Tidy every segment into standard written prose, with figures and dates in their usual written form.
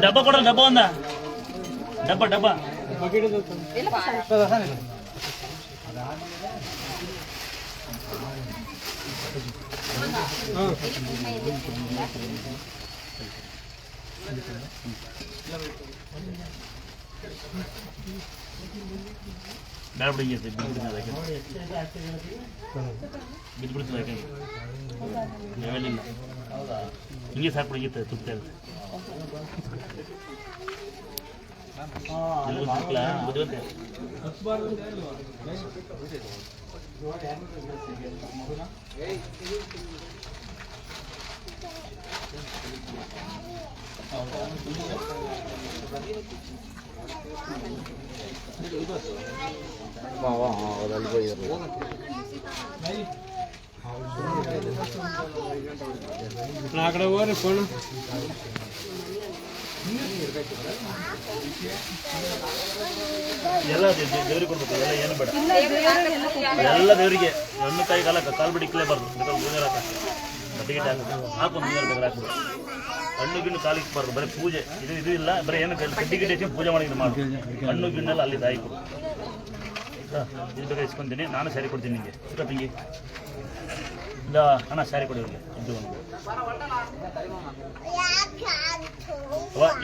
ಡಬ್ಬ ಕೊಡಲ್ಲ, ಡಬ್ಬ ಒಂದ ಡಬ್ಬ ಡಬ್ಬ ಬೇಡ ಬಿಡಿ, ಬಿದ್ದುಬಿಡ್ತದೆ ಲೆವೆಲಿಲ್ಲ. ಹಿಂಗೆ ಸಾಕು ಬಿಡಿಗಿತ್ತೆ ತುಪ್ಪ ಬುದ್ಧಿವಂತೆ. ಆ ಕಡೆ ಹೋಗ್ರಿ ಫೋನ್. ಎಲ್ಲ ದೇವ್ರಿಗೆ ಕೊಡ್ಬೇಕು, ಎಲ್ಲ ಏನು ಬೇಡ, ಎಲ್ಲ ದೇವರಿಗೆ. ಹಣ್ಣು ಕಾಯಿ ಕಾಲು ಬಿಡಿಕ್ಲೇಬಾರ್ದು, ಬಡ್ಡಿಗೆ ಹಾಕು ಬೇಕಾದ್ರೆ ಹಾಕ್ಬಿಡು. ಹಣ್ಣು ಗಿಣ್ಣು ಕಾಲಿಗೆ ಬಾರ್ದು, ಬರೀ ಪೂಜೆ ಇದು ಇಲ್ಲ. ಬರೀ ಏನು ಕಡ್ಡಿ ಗಿಡ್ಡಿ ಹಚ್ಚಿ ಪೂಜೆ ಮಾಡಿ ಮಾಡು. ಹಣ್ಣು ಗಿಣ್ಣೆಲ್ಲ ಅಲ್ಲಿ ತಾಯಿ ಕೊಡು. ಇದು ಬೇಕಾದ್ರೆ ಇಸ್ಕೊತೀನಿ, ನಾನು ಸ್ಯಾರಿ ಕೊಡ್ತೀನಿ ನಿಮಗೆ. ತಂಗಿ ಇಲ್ಲ ಅಣ್ಣ, ಸ್ಯಾರಿ ಕೊಡಿ ಅವ್ರಿಗೆ.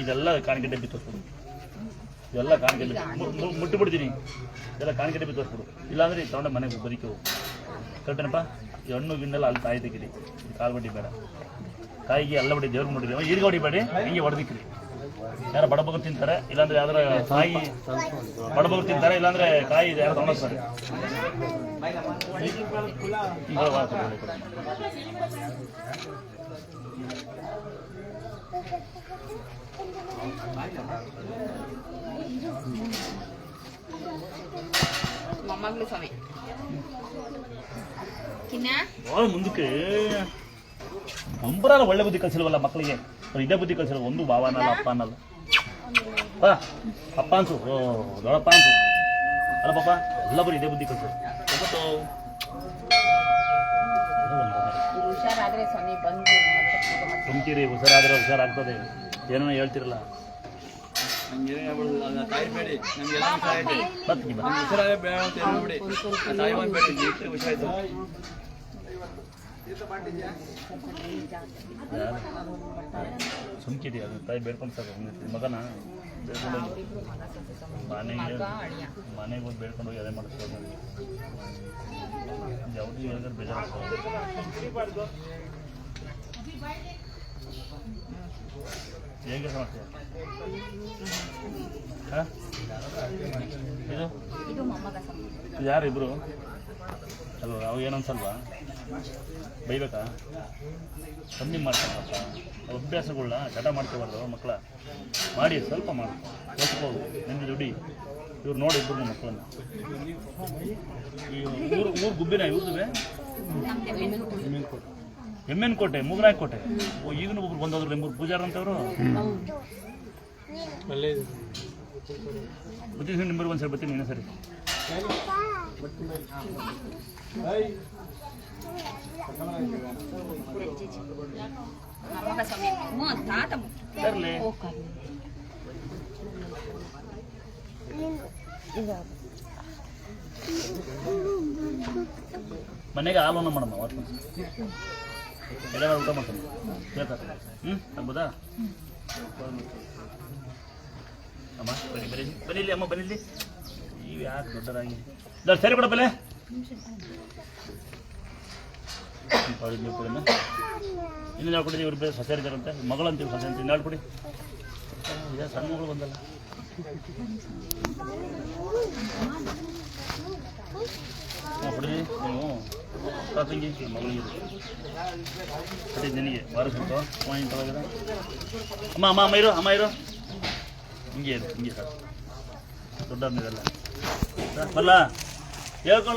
ಇದೆಲ್ಲ ಕಾಣಿಕೆ ಡಬ್ಬಿ ತೋರಿಸ್ಬಿಡು, ಇದೆಲ್ಲ ಕಾಣಿಕೆ ಡಬ್ಬಿ ಮುಟ್ಟಿಬಿಡ್ತೀನಿ. ಇದೆಲ್ಲ ಕಾಣಿಕೆ ಡಬ್ಬಿ ತೋರಿಸ್ಬಿಡು, ಇಲ್ಲಾಂದ್ರೆ ತಗೊಂಡೆ ಮನೆಗೆ ಬರೀಕವು. ಕರೆಕ್ಟೇನಪ್ಪ? ಈ ಹಣ್ಣು ಗಿಣ್ಣೆಲ್ಲ ಅಲ್ಲಿ ತಾಯಿ ತೆಗಿರಿ. ಕಾಲು ಬಡ್ಡಿ ಬೇಡ, ಕಾಯಿಗೆ ಎಲ್ಲ ಬಡ್ಡಿ ದೇವ್ರಿಗೆ ನೋಡಿರಿ. ಈಗ ಹೊಡಿಬೇಡಿ, ಹಿಂಗೆ ಹೊಡೆದಿಕ್ರಿ. ಯಾರು ಬಡಬಗರು ತಿಂತಾರೆ, ಇಲ್ಲಾಂದ್ರೆ ಯಾವ್ದಾರ ಕಾಯಿ ಬಡಬಗರು ತಿಂತಾರೆ, ಇಲ್ಲಾಂದ್ರೆ ಕಾಯಿ ಯಾರು ತಗೊಂಡೋಗ್ತಾರೆ. ಮುಂದಕ್ಕೆ ನಂಬರಾಲ ಒಳ್ಳೆ ಬುದ್ಧಿ ಕಲಿಸಿಲ್ವಲ್ಲ ಮಕ್ಕಳಿಗೆ. ಇದೇ ಬುದ್ಧಿ ಕಲಿಸಿಲ್ಲ. ಒಂದು ಭಾವ ಅನ್ನಲ್ಲ, ಅಪ್ಪ ಅನ್ನಲ್ಲ. ಅಪ್ಪ ಅನ್ಸು, ದೊಡ್ಡಪ್ಪ ಅನ್ಸು ಅಲ್ಲ ಪಾಪ, ಎಲ್ಲ ಬರೀ ಇದೇ ಬುದ್ಧಿ ಕಲಿಸೋದು. ಸುಮ್ಕಿರಿ, ಹುಷಾರಾದ್ರೆ ಹುಷಾರಾಗ್ತದೆ. ಏನೋ ಹೇಳ್ತಿರಲ್ಲ. ಸುಮ್ಕಿರಿ, ಅದು ತಾಯಿ ಬೇಡ್ಕೊಂಡು ಸಾಕು. ಮಗನ ಮನೆಗೆ ಹೋಗಿ ಬೇಡ್ಕೊಂಡು ಹೋಗಿ ಅದೇ ಮಾಡಿಸ್ಬೋದು. ಯಾವುದು ಹೇಳಿದ್ರೆ ಬೇಜಾರಾಗ್ತದೆ. ಹೇಗೆ ಮಾಡ್ತೀಯ? ಇದು ಯಾರು ಇಬ್ರು ಅಲ್ವ? ಅವು ಏನನ್ಸಲ್ವಾ? ಬೈಬೇಕಾ? ಕಮ್ಮಿ ಮಾಡ್ತಾರಪ್ಪ ಅಭ್ಯಾಸಗಳನ್ನ. ಚಟ ಮಾಡ್ಕೋಬಾರ್ದು ಮಕ್ಕಳ. ಮಾಡಿ, ಸ್ವಲ್ಪ ಮಾಡಿ ಕಲ್ಸ್ಬೋದು. ನಿಮಗೆ ದುಡ್ಡಿ ಇವ್ರು ನೋಡಿ ಇಬ್ಬರು ಮಕ್ಕಳನ್ನ. ಈ ಊರು ಗುಬ್ಬಿನ ಇವ್ರದುವೆ ಎಮ್ಮೆನ್ ಕೋಟೆ, ಮೂಗನಾಯಕ ಕೋಟೆ. ಈಗಿನ ಒಬ್ರು ಬಂದವ್ರು ನಿಮ್ಮೂರು ಪೂಜಾರ ಅಂತವ್ರು. ಬರ್ತೀನಿ ನಿಮ್ಮೂರು ಒಂದ್ಸರಿ ಬರ್ತೀನಿ. ಇನ್ನೂ ಸರಿ ತರಲಿ. ಮನೆಗೆ ಹಾಲನ್ನ ಮಾಡಮ್ಮ, ಎಲ್ಲ ಊಟ ಮಾಡ್ತಾನೆ ಬೇಕಾದ್ರೆ. ಆಗ್ಬೋದಾ? ಅಮ್ಮ ಬರೀಲಿ ಅಮ್ಮ, ಬರೀಲಿ. ಇವು ಯಾಕೆ ದೊಡ್ಡದಾಗಿ ಸರಿ ಬಿಡ ಬೆಲೆ. ಇನ್ನೊಂದು ಯಾರು ಕೊಡಿ, ಇವ್ರು ಬೇರೆ ಸೊಸೆ ಇದ್ದಾರಂತೆ. ಮಗಳು ಅಂತೀವಿ, ಸೊಸೆ ಅಂತ ಇನ್ನಾಳು ಕೊಡಿ. ಈಗ ಸಣ್ಣ ಮಗಳು ಬಂದಲ್ಲ. ಕೊಡಿ ನೀವು ತಂಗಿ ಮಗಳಿಗೆ ನಿನಗೆ ಬಾರಿಸ್ಬಿಟ್ಟು ಪಾಯಿಂಟ್ ಒಳಗದ. ಅಮ್ಮ ಅಮ್ಮ ಅಮ್ಮ ಇರು, ಅಮ್ಮ ಇರು. ಹಿಂಗೆ ಇರು, ಹಿಂಗೆ ಸಾಕು. ದೊಡ್ಡ ಇದೆಲ್ಲ ಬರಲ್ಲ ಹೇಳ್ಕೊಳ್ಳೋ.